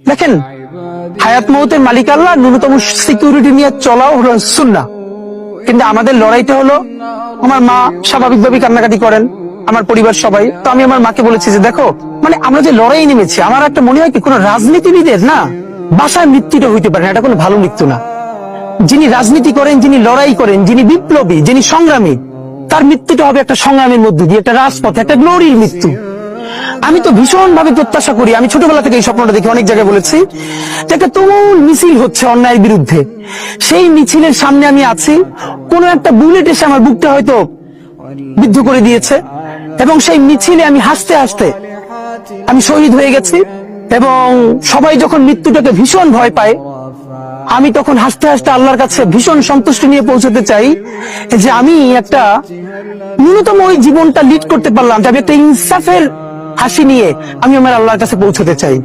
দেখেন, হায়াত মৌতের মালিক আল্লাহ, ন্যূনতম সিকিউরিটি নিয়ে চলাও হলো সুন্নাহ। কিন্তু আমাদের লড়াইটা হলো, আমার মা স্বাভাবিকভাবে কান্নাকাটি করেন, আমার পরিবার সবাই। তো আমি আমার মাকে বলেছি যে দেখো, মানে আমরা যে লড়াই নেমেছি, আমার একটা মনে হয় কি, কোন রাজনীতিবিদের না বাসায় মৃত্যুটা হইতে পারে না, এটা কোনো ভালো মৃত্যু না। যিনি রাজনীতি করেন, যিনি লড়াই করেন, যিনি বিপ্লবী, যিনি সংগ্রামী, তার মৃত্যুটা হবে একটা সংগ্রামের মধ্যে দিয়ে, একটা রাজপথে, একটা গ্লোরির মৃত্যু। আমি তো ভীষণ ভাবে প্রত্যাশা করি, আমি ছোটবেলা থেকে এই স্বপ্নটা দেখি, অনেক জায়গায় বলেছি, যে একটা তুমুল মিছিল হচ্ছে অন্যায়ের বিরুদ্ধে। সেই মিছিলের সামনে আমি আছি, কোন একটা বুলেট এসে আমার বুকটা হয়তো বিদ্ধ করে দিয়েছে, এবং সেই মিছিলে আমি হাসতে হাসতে আমি শহীদ হয়ে গেছি। এবং সবাই যখন মৃত্যুটাকে ভীষণ ভয় পায়, আমি তখন হাসতে হাসতে আল্লাহর কাছে ভীষণ সন্তুষ্টি নিয়ে পৌঁছতে চাই যে আমি একটা ন্যূনতম ওই জীবনটা লিড করতে পারলাম, যে আমি একটা ইনসাফের হাসি নিয়ে আমি আমার আল্লাহর কাছে পৌঁছতে চাই।